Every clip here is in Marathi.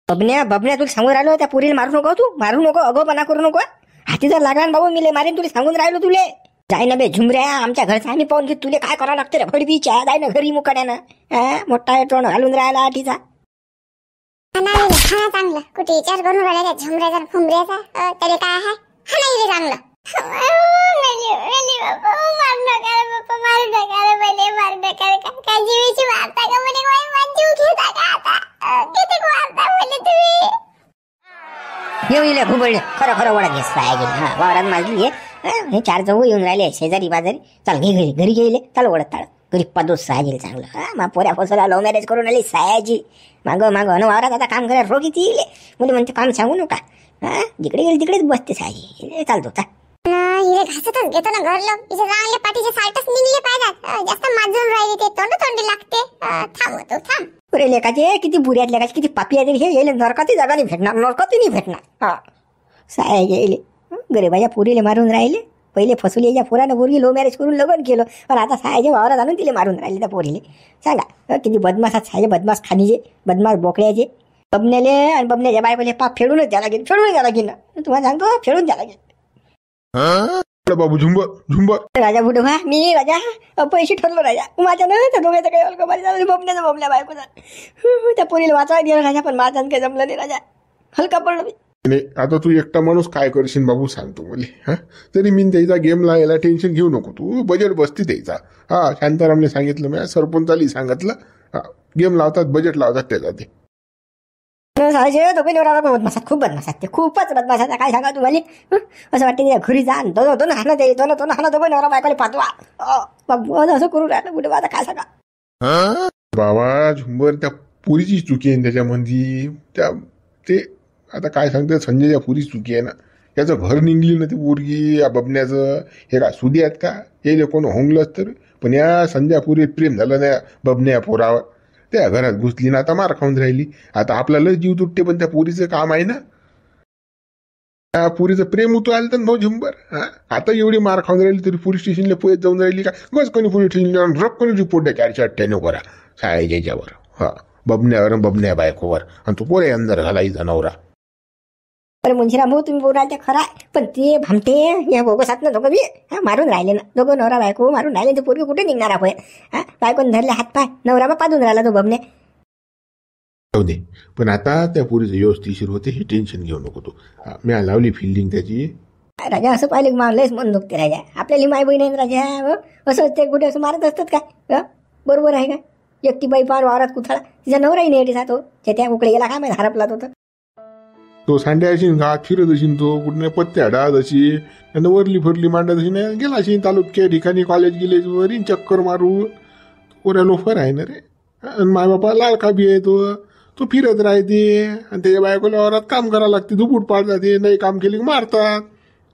बबन्या बबन्या तुला सांगून राहिलो त्या पुरीला मारू नको, तू मारू नको, अगोपणा करू नको. हाती जर लागला बाबू मी मारेन तुला सांगून राहिलो. तुले जाय ना बे झुमऱ्या, आमच्या घरचा आम्ही पाहून घेत. तुले काय करावं लागतं रे फडबीच्या, जाय ना घरी मुकाड्यानं. मोठा तोंड घालून राहिला हातीचा. चांगलं कुठे विचार करून राहिला झुमऱ्याचा फुमऱ्याचा, तरी काय आहे हा चांगलं. येऊ घुबळले खरं खरं वडा घेस पाहिजे. हा वावरात माजली हे 4 जाऊ येऊन राहिले शेजारी बाजारी. चल घे घरी गेले. चल ओढत ताळ घरी पदोस सायजील चांगलं. मा पोऱ्या फसला लव्ह मॅरेज करून आली सायाजी. मागं वावरात आता काम करायला रोगी ती मुली म्हणते काम सांगू नका. जिकडे गेली तिकडेच बसते सायजी. चालतो घासतच घेतो ना घरलो. इथे चांगले पाठीचे साल्टच निघले पाहिजेत. जास्त माजून राहिले ते तोंडी लागते. थांबतो थांब. पुरे लेखाचे किती बुऱ्यात लेखाचे किती पापी आहे हे. येले नरकाती जागा नाही भेटणार, नरकाती नाही भेटणार. हा साय गेले गरीबाच्या पुरीले मारून राहिले. पहिले फसवली या पोरानं पोरगी लव्ह मॅरेज करून लग्न केलं, पण आता सायाच्या वावरात आणून तिले मारून राहिले त्या पोरीले. सांगा किती बदमाश सायचे, बदमाश खानीचे, बदमाश बोकड्याचे. बबण्याले आणि बबण्याच्या बायकोले पाप फेडूनच द्या लागेल, फेडूनच द्या लागेल. तुम्हाला सांगतो फेडून द्या लागेल. बाबू झुंबर राजा बुडवा मी राजा पैसे ठरलो राजा. माझ्या नव्हे दोघांचं काही अलगबाजी झालं. बबण्याचा बबल्या बायकोचा त्या पोरीला वाचायला दिलं राजा, पण माझ्या काही जमलं नाही राजा. हलका पडलो मी. नाही आता तू एकटा माणूस काय करशील बाबू सांगतो मला. हा तरी मी द्यायचा गेम लावायला टेन्शन घेऊ नको तू. बजेट बसती द्यायचा. हा शांतारामने सांगितलं मी, सरपंचाली सांगितलं. हा गेम लावतात, बजेट लावतात त्याचा ते. बदमासात खूप बदमासात ते, खूपच बदमासात. काय सांगा तुम्हाला. असं वाटतं घरी जा दोन हाणं दे, दोन हाणं दोघं नवरा बायकोले पाठवा. असं करू राहिलं कुठे आता काय सांगा. बाबा झुंबर त्या पुरीची चुकी आहे त्याच्यामध्ये. त्या ते आता काय सांगते संजयच्या पुरीची चुकी आहे ना. याचं घर निघली ना ती पोरगी या बबण्याचं. हे का सुधी आहेत का हे कोण होंगलंच तर. पण या संजय पुरीत प्रेम झालं ना बबण्या पोरावर. त्या घरात घुसली ना आता मार खाऊन राहिली. आता आपल्याला जीव तुटते, पण त्या पुरीचं काम आहे ना. त्या पुरीचं प्रेम उतू आलं तर भाऊ झुंबर. आता एवढी मार खाऊन राहिली तरी पोलीस स्टेशनला पोहेत जाऊन राहिली का. बस कोणी पोलीस स्टेशनला रक्कम रिपोर्ट द्या 498 करा शाळेच्यावर. हा बबण्यावर बबण्या बायकोवर. आणि तो पोरे अंदर घालायचा नवरा. अरे मुंशीराम भाऊ तुम्ही बोलाल ते खरं आहे, पण ते भामटे या बोगसात ना दोघं बी मारून राहिले ना. दोघं नवरा बायको मारून राहिले. ते पोरगी कुठे निघणार आपण. बायकोन धरले हातपाय, नवरा बा पाजून राहिला तो बबने. जाऊ दे, पण आता त्या पोरीचं व्यवस्थिशीर होते हे टेन्शन घेऊ नको तू. मी लावली फिल्डिंग त्याची. राजा असं पाहिले की मला लयच मन दुखते राजा. आपल्याला माय बहीण आहे राजा. असं ते कुठे असं मारत असतात काय. बरोबर आहे का. एकटी बाई पार वावरात कुथळा, तिचा नवराही नाही जातो. त्या उकडे गेला काय माहिती हरपला तो सांड्या अशी घात फिरत अशी तो कुठे पत्त्या डाळत अशी आणि वरली फरली मांडत अशी नाही गेला अशी तालुक्या ठिकाणी कॉलेज गेले वरीन चक्कर मारू. पोऱ्या लोफर आहे ना रे. आणि माय बापा लाडका बी आहे तो फिरत राहते. आणि त्याच्या बायकोला वावरात काम करावं लागते. धुपूट पाडतात ते, नाही काम केली की मारतात.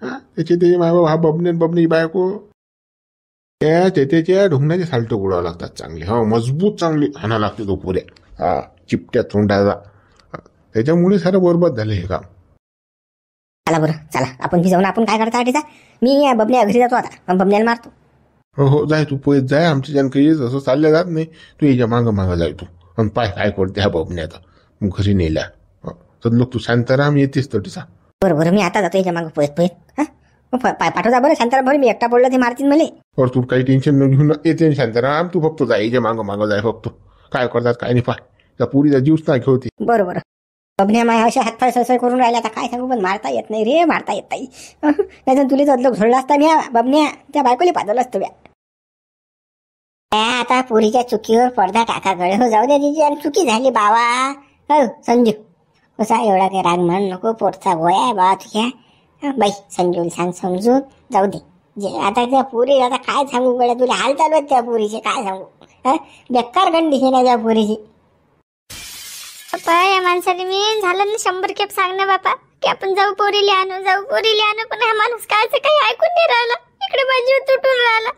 त्याचे माय बाबा हा बबनी बायको त्याच्या ढोंगणाचे साल्ट उडवावं लागतात चांगले. हा मजबूत चांगली हाणा लागते तो पुऱ्या. हा चिपट्या तोंडाचा. त्याच्यामुळे सारं बरबाद झालं हे काम. चला बरं चला आपण जाऊन आपण काय करता आठीचा. मी बबन्या घरी जातो आता, बबन्याला मारतो. हो जाय तू पोहेत जाय. आमच्या ज्यानं काही असं चालल्या जात नाही. तू याच्या मागं जाय तू. आणि पाय काय करते हा बबण्याचा घरी नेला. तर लोक तू शांताराम येतेस तटीचा. बरं मी आता जातो याच्या मागं पोहेत. पाय पाठवता बरं शांताराम. बरं मी एकटा पडलं ते मारतील मला. और तू काही टेन्शन न घेऊन येते शांताराम. तू फक्त जाय याच्या मागं जाय फक्त. काय करतात काय नाही पाय. त्या पुरीचा जीवच नाही घेवते. बरं बबन्या माय अशा हातपाय सळसळ करून राहिला. आता काय सांगू, पण मारता येत नाही रे, मारता येत नाही. नाही तुला जदलोक झोडला असता मी बबन्या त्या बायकोले पाजवलं असतं. आता पुरीच्या चुकीवर पडदा टाकाकडे. हो जाऊ द्या तिची आणि चुकी झाली बाबा. हो संजू कसा एवढा काही राग म्हण नको. पोटचा गोया आहे बाबा तुझ्या. बाई संजूला सांग समजून. जाऊ दे जे आता त्या पुरी आता काय सांगू गड्या तुला. हाल चालू आहेत त्या पुरीचे काय सांगू. बेकार कंडिशन आहे त्या पुरीची. बापा या माणसाने मी झालं ना 100 खेप सांगणं बापा की आपण जाऊ पोरीले आणू. पण हा माणूस काय काही ऐकून नाही राहिला. इकडे माझी तुटून राहिला.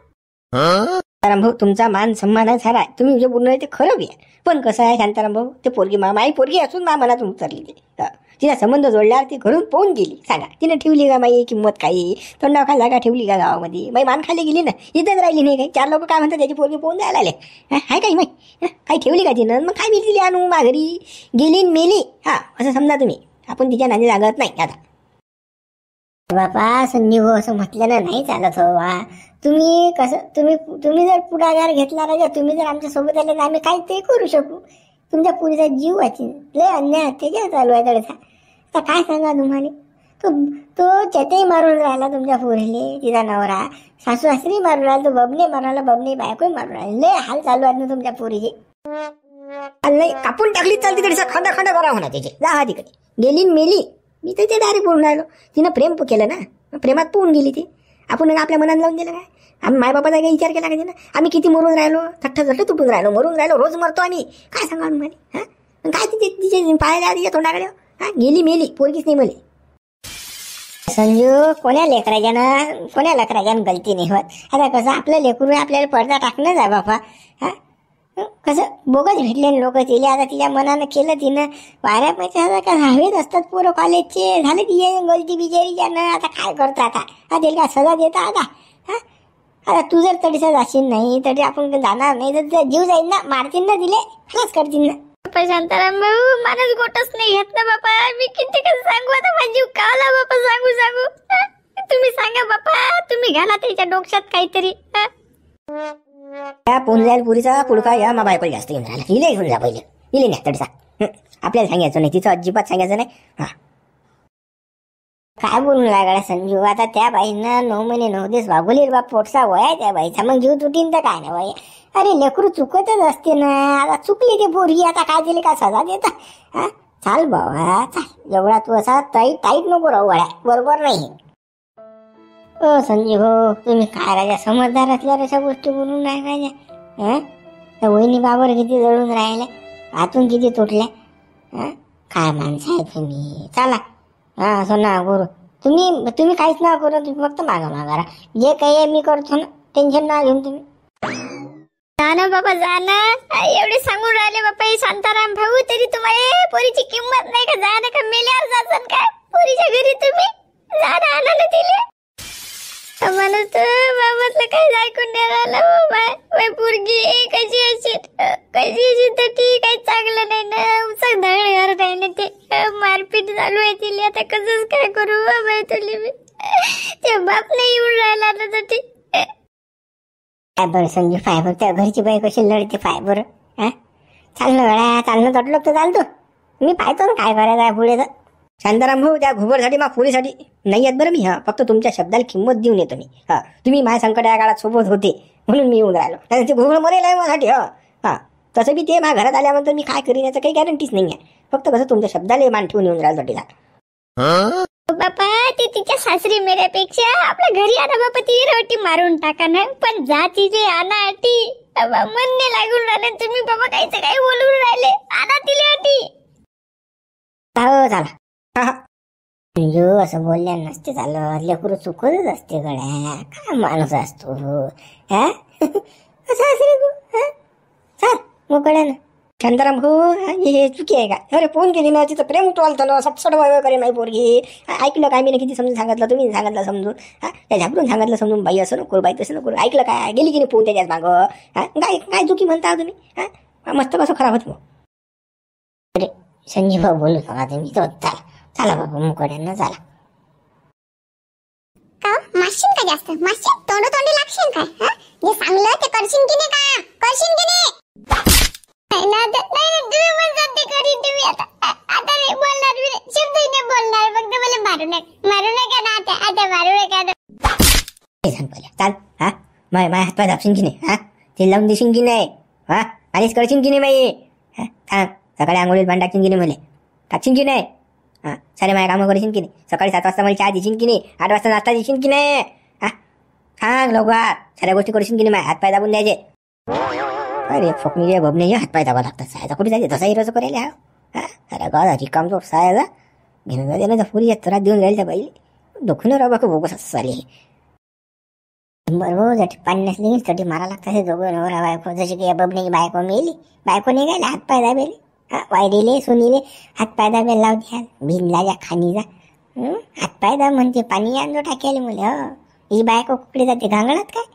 शांताराम भाऊ तुमचा मान सन्मान आहे सारा आहे. तुम्ही जे बोलणं आहे ते खरं बी आहे. पण कसं आहे शांताराम भाऊ, ते पोरगी माई पोरगी असून मनातून उतरली ती. तिचा संबंध जोडल्यावर ती घरून पोहून गेली. सांगा तिने ठेवली का माई किंमत काही? तोंडाव खाल्ला का ठेवली का गावामध्ये? माई मान खाली गेली ना, इथंच राहिली नाही काही. 4 लोक काय म्हणतात त्याची पोरगी पोहून जायला आले. हाय काही माई काही ठेवली का तिनं? मग काय मी दिली आणू माघारी गेली न मेली. असं समजा तुम्ही. आपण तिच्या नादी लागत नाही आता. बापा संजीव असं म्हटल्यानं नाही चालत हो बा. तुम्ही कसं तुम्ही जर पुढाकार घेतला राजा, तुम्ही जर आमच्या सोबत आले तर आम्ही काही ते करू शकू. तुमच्या पुरीचा जीव वाचीन. लय अन्याय अत्याचार चालू आहे तडचा. आता काय सांगा तुम्हाला. तो चटई मारून राहिला तुमच्या पोरीले, तिचा नवरा सासू सासरी मारून राहिला, तो बबने मारून राहिला, बबने बायको मारून राहिला. लय हाल चालू आहेत ना तुमच्या पोरीचे. नाही कापून टाकली चालते तरी खंडा खंडा करा म्हणा त्याचे. जा तिकडे गेली न मेली. मी तर ते डायरेक्ट बोलून राहिलो. तिनं प्रेम केलं ना, प्रेमात पोहून गेली ती. आपण आपल्या मनात लावून दिलं काय? आम्ही मायबापाचा काही विचार केला का तिनं? आम्ही किती मरून राहिलो, थट्ट तुटून राहिलो, मरून राहिलो, रोज मरतो आम्ही. काय सांगा मला? काय तिचे पाहायला तिच्या तोंडाकडे? गेली मेली पोरगीच नाही मले. संजू कोण्या लेकराच्यानं गलती नाही होत. आता कसं आपलं लेकरू आपल्याला पडदा टाकणंच आहे बापा. कसं बोगस भेटले लोक तिला. आता तिच्या मनानं केलं तिनं. 12-15 का हवेत असतात पोरं कॉलेजचे. झाले तिचे गलती बिचारीच्यानं. आता काय करता आता? त्याला काय सजा देता आता? आता तू जर तडीसा जाशील नाही तरी आपण जाणार नाही तर जीव जाईल ना, मारतील ना तिले, खलास करतील ना. बापा शांताराम भाऊ माणूस गोटच नाही घेत ना बापा. मी किती कसं सांगू आता? माझा जीव कावला बापा. सांगू तुम्ही सांगा बापा. तुम्ही घाला त्याच्या डोक्यात काहीतरी. त्या पोहून जाईल पुरीचा पुडका या मा बायकोला जास्त घेऊन राहिला. हिला घेऊन जा पहिले. हिला नाही तडसा. आपल्याला सांगायचं नाही, तिचं अजिबात सांगायचं नाही. काय बोलून लागला संजू? आता त्या बाईनं 9 महिने 9 दिवस वागवली बाप. पोटसा वया त्या बाईचा. मग जीव तुटीन तर काय ना वय. अरे लेकरू चुकतच असते ना. आता चुकली ते पोरगी. आता काय दिली का सजा देता? चाल बाबा चाल. एवढा तू असा टाईट नको राहू गड्या. बरोबर नाही. संजीव हो तुम्ही काय राजा समजदार असल्यावर अशा गोष्टी बोलून नाही राजा. त्या वहिनी बाबर किती जळून राहिल्या, आतून किती तुटल्या. काय माणसं आहे तुम्ही. चला असं ना करू. तुम्ही काहीच ना करू. तुम्ही फक्त मागा जे काही आहे मी करतो ना. टेन्शन ना घेऊन तुम्ही. जा ना बाबा जा ना. एवढे सांगून राहिले बापा हे शांताराम भाऊ, तरी तुम्हाला पोरीची किंमत नाही का? जा ना का मेल्यावर जासन काय पोरीच्या घरी तुम्ही? जा ना आणायला तिले. आम्हाला तर बाबातलं काही ऐकून नाही राहिलं बाबा. पोरगी कशी अशी तर ती काही चांगलं नाही ना. उचक धड राहिले ते. मारपीट चालू आहे तिला. आता कसंच काय करू बाबा तुला मी. ते बाप नाही येऊन राहिला ना तर ती. काय बरं संजू पाय बरं त्या घरची बाई कशी लढते पाय बरं. चालणं गड्या चालणं तटलं तर चालतो. मी पाहतो ना काय करायचं आहे पुढे तर. शांताराम भाऊ त्या घुबडसाठी मा पोरीसाठी नाही आहेत बरं मी. फक्त तुमच्या शब्दाला किंमत देऊन येतो मी. तुम्ही माझ्या संकट या काळात सोबत होते म्हणून मी येऊन राहिलो. नाही ते घुबड मरेल आहे माझ्यासाठी. तसं बी ते माझ्या घरात आल्यानंतर मी काय करीन याचं काही गॅरंटीच नाही आहे. फक्त कसं तुमच्या शब्दाला मान ठेवून येऊन राहिलो साठी. बापा ते तिच्या सासरी मेल्यापेक्षा आपल्या घरी आणा बापा. ती रोटी मारून टाका ना. पण जा तिथे आणा अटी. मन नाही लागून राहिले तुम्ही बाबा. काहीच काही बोलून राहिले. आणा तिला अटी. हो चला. संजू असं बोलल्या नसते चालत. लेकरू चुकतच असते गड्या. काय माणूस असतो असं असेल तू. चल मोकळ्या ना. शांताराम भाऊ हे चुकी आहे का? अरे फोन केली ना, तिचं प्रेम उठवाल ना. सटसट वय करे माही पोरगी. ऐकलं काय? मी ना किती समजून सांगितलं. तुम्ही सांगितलं समजून. त्या झापरून सांगितलं समजून. बाई असं नको बाई तसं नको. ऐकलं काय? गेली की नाही फोन त्याच्याच मागं. काय काय चुकी म्हणता तुम्ही? मस्त कसं खराब होत मग. अरे संजीव भाऊ बोलू नका तुम्ही. तो चला बाबा मोकळ्यांना चला. का माशीन का जास्त? माशीन तोंडी लागशील काय? जे सांगलं ते करशील की नाही? का करशील की नाही? तुम्ही म्हणतात ते करीन तुम्ही. आता नाही बोलणार मी. शब्द नाही बोलणार. फक्त मला मारू नका ना. आता मारू नका. सांग पहिले चाल. माय हातपाय दाबशील की नाही? ते लावून देशील की नाही? आणिच करशील की नाही बाई? थांब सकाळी आंघोळीत भांड टाकशील की नाही? मला टाकशील की नाही? सारे माझ्या कामं करशील की नाही? सकाळी 7 वाजता मला चहा देशील की नाही? 8 वाजता नाश्ता देशील की नाही? सांग लवकर. साऱ्या गोष्टी करशील की नाही? माझ्या हातपाय दाबून द्यायचे. अरे फोकणी बबने हातपाय दाबा लागतात. सायचा कुठे जायचे? तसा हिरोचं करायला. अरे गावाची काम तो सायाचा घेऊन पुरी त्रास देऊन राहील त्या बाईले. दुखणं राहा बघ बोगस चाले. बरोबर जटी पाणी नसली तटी मारा लागतात हे दोघं नवरा बायको. जशी की या बबण्याची बायको मेली, बायको निघायला हातपाय दाबेले, वायरीले सुनीले हातपाय दाबेला लावते. भिनला खाणीचा हातपाय दाब म्हणते, पाणी आणतो टाकेले मुले. ही बायको कुकडे जाते घांगणात काय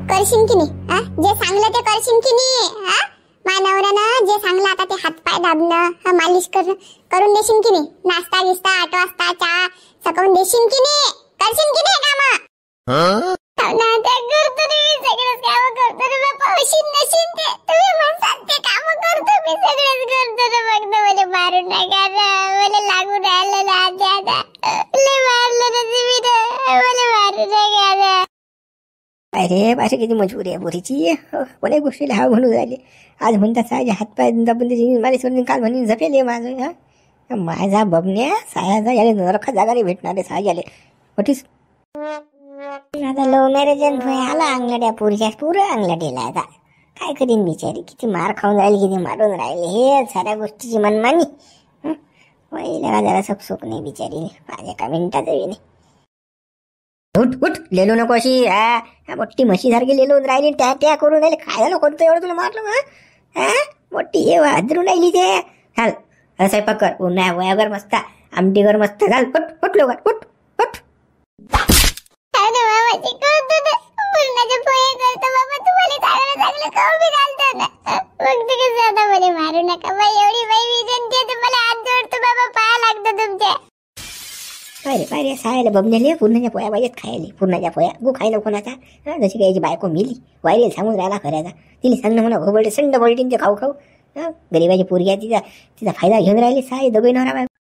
करशील की नाही? जे सांगलं ते करशील की नाही? माझ्या नवऱ्यानं जे सांगलं आता ते हातपाय दाबणं, मालिश करून देशील की नाही? नाश्ता गिस्ता 8 वाजता चहा सकाळून देशील की नाही? करशील की नाही काम? सगळेच काम करतो रे बापा. मशीन नशीन ते तुम्ही म्हणतात ते काम करतो मी, सगळेच करतो रे. फक्त मला मारू नका ना, मला लागू राहिलं ना. लय मारलं ना तुम्ही ना, मला मारू नका ना. अरे अशी किती मजबुरी आहे पोरीची. कोणत्या गोष्टीला हा म्हणून राहिले. आज म्हणतात सायाचे हातपाय दाबून त्याची मला सोडून काल म्हणून झपेले माझं. माझा बबण्या सायाचा याले नरखा जागा नाही भेटणार आहे सायाले. वटीस आता लव्ह मॅरेज आला अंगलड्या पुरीच्या पुरं अंगलडीला. आता काय करीन बिचारी, किती मार खाऊन राहिली, किती मारून राहिले. हे साऱ्या गोष्टीची मनमानी. पहिल्या जरा सुख नाही बिचारी, माझ्या एका मिनिटाचं नाही. उठ उठ लेलो नको अशी. मोठी म्हशी सारखी लेलून राहिली, त्या त्या करून राहिले. काय झालं कोणतं एवढं तुला मारलं? मोठी हे हादरून राहिली ते. घाल स्वयंपाक कर, उन्हा वयागर मस्त आमटी कर मस्त. घाल उठ उठ लवकर उठ उठ. पूर्णाचे पोहे करतो बाबा, तुम्हाला चांगलं चांगलं खाऊ बी घालतो ना. फक्त कसं आता मला मारू नका बाई. एवढी बाई विजनते तुम्हाला हात जोडतो बाबा, पाया लागतो तुमच्या. अरे पाहिजे सायला बबण्याले पूर्णाच्या पोया पाहिजेत खायला. पूर्णाच्या पोया गु खायला कोणाचा. जशी काही बायको मिली वायरेल सांगून राहिला खऱ्याचा. तिने सांगणं म्हणा घोबळते संड बळटींचे खाऊ खाऊ. गरीबाची पोरगी आहे, तिचा फायदा घेऊन राहिली साय दोघे नवरा बायको.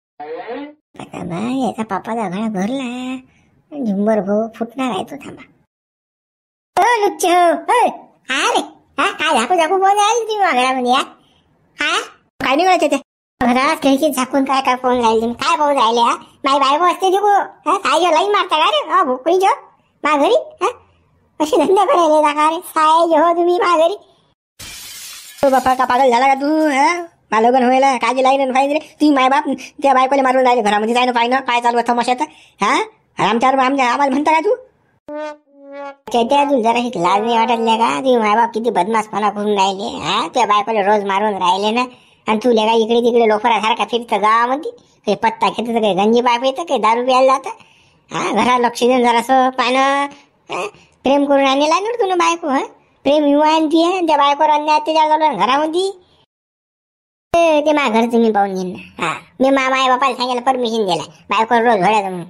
बाय याचा पापाचा घडा भरला, झुंबर भाऊ फुटणार आहे तो. थांबा लुच्च रे. काय झाकू झाकू बोल आली तुम्ही घरामध्ये? काय नाही करायचं ते घरात खिडकीत झाकून काय काय पाहून राहिले तुम्ही? काय पाहून राहिले? माझी बायको असते तिकू काय जो लाईन मारता का रे भोकळी जो मा घरी? अशी धंदा करायला जागा रे साय जो तुम्ही मा घरी? तो बापा का पागल झाला का तू? मला लग्न व्हायला काय लाईन पाहिजे रे? तुम्ही माय बाप त्या बायकोला मारून राहिले घरामध्ये. जाय ना पाहिजे काय चालू आहे तमाशात? आम्हाला म्हणता का तू? त्या तू जरा लाज नाही वाटतल्या का? तुम्ही माय बाप किती बदमाशपणा करून राहिले. त्या बायकोला रोज मारून राहिले ना. आणि तू लेगा इकडे तिकडे लोफरासारखा फिरतं गावामध्ये. काही पत्ता घेतं, काही गंजी बाप येतं, काही दारू प्यायला जातं. घरात लक्ष देऊन जरासं पानं प्रेम करून आणलेला ना तुला बायको. प्रेम युवा आणती आहे त्या बायकोवर अन्याय त्याच्या चालू घरामध्ये. ते माझ्या घरचं मी पाहून घेईन ना. मी माय बापाला सांगायला परमिशन दिला बायकोवर रोज घोड्याचं म्हणून.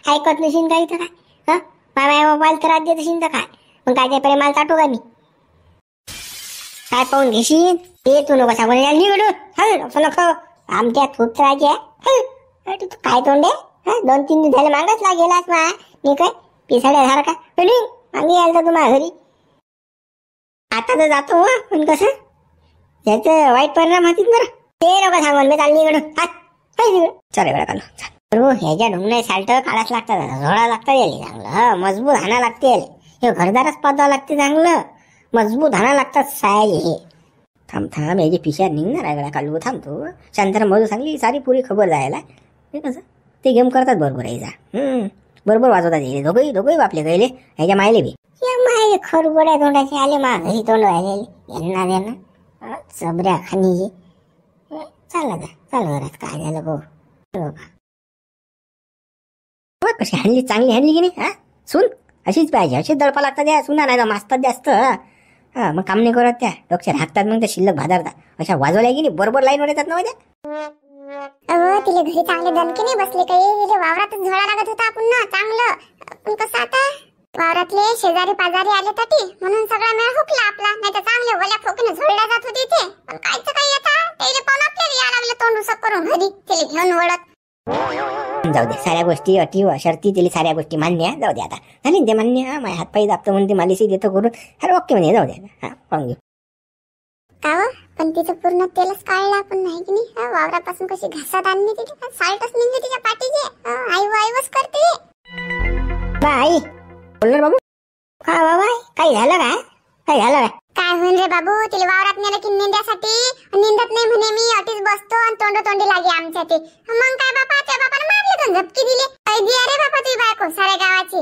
ऐकत नशीन काही तर काय? माय बापाला त्रास देत असेल तर काय? मग काय त्या प्रेमाला चाटू का मी? काय पाहून घेशील ते तू नको सांगून निघडू नको. आमच्या थोत्राचे काय तोंडे 2-3 दिवस झाले मागच गेलास मा. मी काय पिसाड्यासारखा मागे यायला तू माझ्या घरी. आता तर जातो पण कसं त्याचं वाईट परिणाम होतील बरं. ते नको सांगून मी चालली इकडून. चल वेळा काल ह्याच्या ढुंगणे साल्ट काढाच लागतात, झोडा लागतात याले चांगलं. मजबूत हाणा लागते याले. हे घरदारच पाजावं लागते चांगलं. मजबूत हाणा लागतात सायाले. हे थांब याची पिशा निघणार आहे वेळा कालू. थांबतो शांताराम मधू सांगली सारी पुरी खबर जायला. हे कसं ते गेम करतात बरोबर यायचा. बरोबर वाजवतात येईल दोघंही बापले गहिले ह्याच्या मायले बी. माय खरबड्या तोंडाचे आले मा घरी तोंड व्हायले यांना चबऱ्या खाणी. चाल घरात काय झालं भाऊ? कशी हाणली चांगली हाणली की नाही? सून अशीच पाहिजे, अशीच दळपा लागतात या सुना. नाही तर मास्तात जास्त. मग काम नाही करत त्या डोक्या राखतात. मग त्या शिल्लक भादारतात. अशा वाजवल्या की नाही बरोबर लाईनवर येतात ना माझ्या. तिला घरी चांगले दणके नाही बसले काही. वावरातच झोळा लागत होता आपण ना चांगलं. पण कसं आता वावरातले शेजारी पाजारी आले तटी म्हणून सगळा मेळ हुकला आपला. नाही तर चांगले वल्या फोकीने झोळल्या जात होते इथे. पण कायचं काही आता त्याला पाहून आपल्याला या लागलं तोंड उसक करून घरी त्याला घेऊन वळत. जाऊ दे साऱ्या गोष्टी अटी शर्ती तिला साऱ्या गोष्टी मान्य. जाऊ दे आता झाली ते मान्य. माझ्या हातपाई दाबतो म्हणते मालिशी देतो करून. अरे ओके म्हणे जाऊ दे. पाहून घेऊ का पण तिचं पूर्ण तेलच काढलं आपण नाही की नाही? वावरापासून कशी घासात आणली तिथे साल्टच निघले तिच्या पाठीचे. आई करते बाई बोलणार बाबू. का बाबा काही झालं काय? काय झालं काय? काय होईल रे बाबू, तिला वावरात नेलं की निंद्यासाठी निंदत नाही म्हणे, मी अटीच बसतो आणि तोंडोतोंडी लागे आमच्या ते. मग काय बापा, त्या बापाने मारले तर झपकी दिली. ऐदी अरे बापा तुझी बायको साऱ्या गावाची.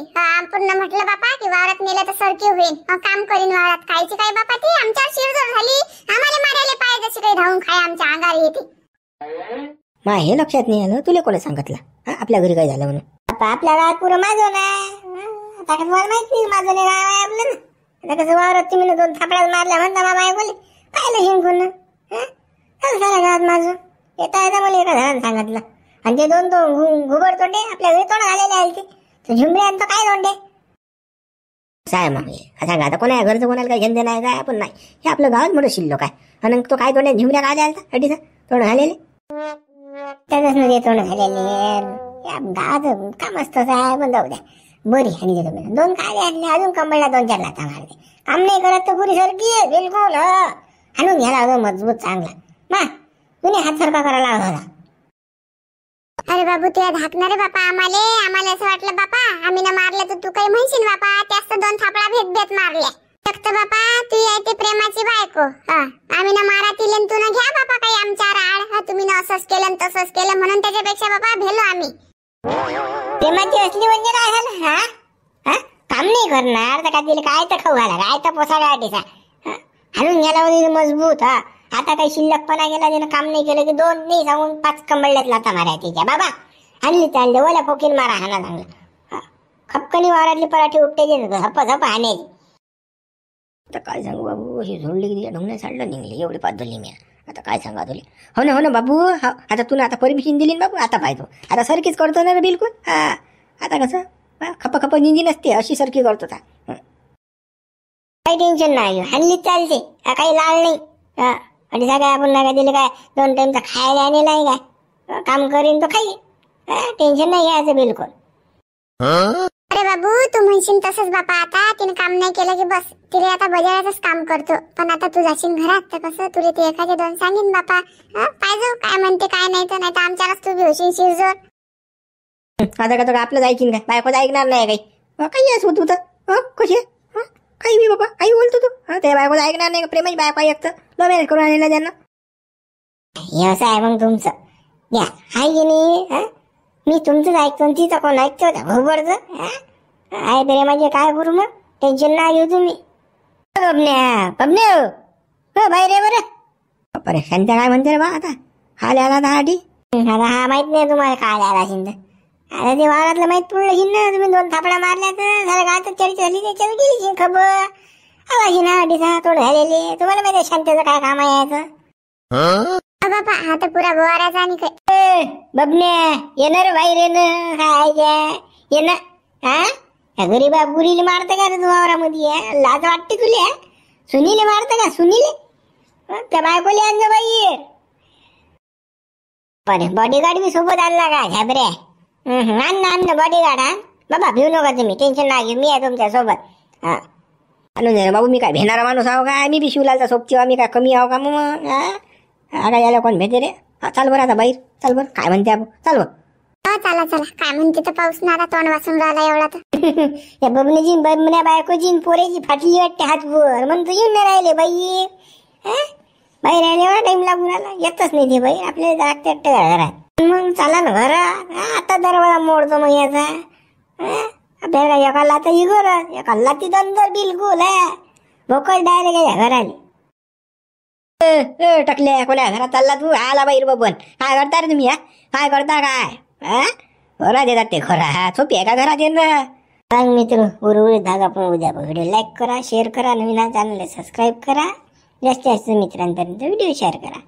पूर्ण म्हटलं बापा की वावरात नेलं तर सरकी होईल, काम करीन वावरात. खायची काय बापा ती आमच्यावर शिरजोर झाली, आम्हाला मारायला पाय जशी काही धावून खाय आमच्या अंगावर येते. मा हे लक्षात नाही आलं, तुला कोणी सांगितलं आपल्या घरी काय झालं म्हणून? बापा आपल्या गावात पुरं माझं नाही. आता कसं मला माहित नाही माझं नाही गाव आहे आपलं ना. आता कसं वावरात तुम्ही 2 थापड्यात मारल्या म्हणता मामा बोले पाहिलं शिंकून साऱ्या गावात माझं येता येता मला एका घरात सांगितलं. आणि ते 2 तो घुबड तोंडे आपल्या घरी तोंड घालेले आले ते झुंबडे आणि तो काय तोंडे काय मागे सांगा आता कोणा घरचं कोणाला काही घेणं नाही काय आपण नाही. हे आपलं गावात मोठं शिल्लक आहे. आणि तो काय तोंड्या झिमऱ्या काय द्यायला अडीचा तोंड घालेले त्याच ते तोंड घालेले गावात काम असतं आहे. पण जाऊ द्या बरी आणि देतो मी 2 काय आणले अजून कंबळला 2-4 लाथा मारते. काम नाही करत तर पुरी सरकी आहे बिलकुल. हाणून घ्यायला होता मजबूत चांगला मा तुम्ही हात सरका करायला होता. अरे बाबू तुला धाकणार बापा आम्हाला असं वाटलं बापा आम्ही ना मारले तर तू काही म्हणशील बापा, त्याच 2 थापडा भेट मारले. फक्त बापा तू आहे ते प्रेमाची बायको. आम्ही ना मारा तिले तू ना घ्या बापा काही आमच्या राड. तुम्ही ना असंच केलं तसंच केलं म्हणून त्याच्यापेक्षा बापा भेलो आम्ही. प्रेमाची असली म्हणजे काय झालं हा काम नाही करणार तर काय तिला काय तर खाऊ घाला काय तर पोसाडा टिसा हाणून घ्यायला होती मजबूत. आता काही शिल्लकपणा गेला त्यानं काम नाही केलं की 2 नाही सांगून 5 कंबळल्यात लाथा मारा तिच्या बाबा. आणली चालले ओल्या फोकीन मारा हाना चांगला खपकनी वावरातली पराठी उपटे झप झप हाण्याची. आता काय सांगू बाबू, ही झोडली की तिच्या ढोंगण्या साडलं निघली एवढी पादली मी. आता काय सांगा तुला. हो ना बाबू. आता तुला आता परमिशन दिली ना बाबू, आता पाहिजे आता सरकीच करतो ना रे बिलकुल. आता कसं खप निंजी नसते अशी सरकी करतो. काही टेन्शन नाही हल्ली चालते काही लाल नाही. आणि सगळं आपण नका दिले काय 2 टाइमचा खायला आणेल आहे काय काम करीन तो खाई टेन्शन नाही घ्यायचं बिलकुल. अरे बाबू तू म्हणशील तसंच बापा, आता तिने काम नाही केलं की बस तिने आता बजाराचंच काम करतो. पण आता तू जाशील घरात तर कसं तुला ते एखादे 2 सांगेन बापा. पाहिजे काय म्हणते काय नाही तर नाही तर आमच्यालाच तू घेऊशील शिरजोर. आता का आपलं जायची काय बायकोच ऐकणार नाही काही काही असं होत होतं कशी काही मी बाबा काही बोलतो तू त्या बायकोच ऐकणार नाही. प्रेमाची बायको ऐकतं लो मॅरेज करून आणलेलं त्यांना. व्यवसाय आहे मग तुमचं या हाय की नाही. मी तुमचंच ऐकतो तिचं कोण ऐकतो घोबडचं आहे प्रेमाचे काय करू मग टेन्शन नाही घेऊ तुम्ही. बाहेर आहे बरं परेशान त्या काय म्हणते रे बा आता हा लिहाला आता आधी. आता हा माहित नाही तुम्हाला काय आला असेल तर. आता ते वावरातलं माहित पडलं की ना तुम्ही 2 थापड्या मारल्या तर झालं गावात चर्चा झाली त्याच्यावर गेली खबर आला ना अडीचा तोड झालेले. तुम्हाला माहिती शांतीचं काय काम आहे याचं बापा आता पुरा गोवाराचा आणि काय बबन्या येणार बाहेर येणं काय येणं गरीबा पुरीले मारतं का रे तू वावरामध्ये लाज वाटते तुला. सुनीले मारतं का सुनीले त्या बायकोले आणलं बाई. पण बॉडीगार्ड बी सोबत आणला का झाबऱ्या आणणं बॉडीगार्ड बाबा भिऊ नका तुम्ही टेन्शन नाही घेऊ मी आहे तुमच्या सोबत. आणून बाबू मी काय भेणारा माणूस आहो का मी बी शिवलालचा सोबती आहो मी काय कमी आहो का मग काय याला कोण भेटे रे. चाल बरं आता बाहेर चाल बरं काय म्हणते आपण चाल बरं. चला काय म्हणते तर पाऊस ना तोंड वाचून राहिला एवढा तर. या बबन्याची बायकोची पोरेची फाटली वाटते हातवर म्हणून येऊन नाही राहिले बाई. बाई राहिले एवढा टाइम लागून आला येतच नाही ते बाई आपल्याला जागते घरात. मग चला ना घरात आता दरवाजा मोडतो मग याचा. आपल्याला एका लाता इगोर एका लाती दंदर बिलकुल भोकळ डायरेक्ट घराले. टाकल्या कोण्या घरात चालला तू आला बाहेर बबन काय करता रे तुम्ही काय करता काय घरात येतात ते खरा सोपी आहे का घरात येणं. सांग मित्र उर्वरित भाग आपण उद्या व्हिडिओ लाईक करा शेअर करा नवीन चॅनलला सबस्क्राईब करा जास्तीत जास्त मित्रांपर्यंत व्हिडिओ शेअर करा.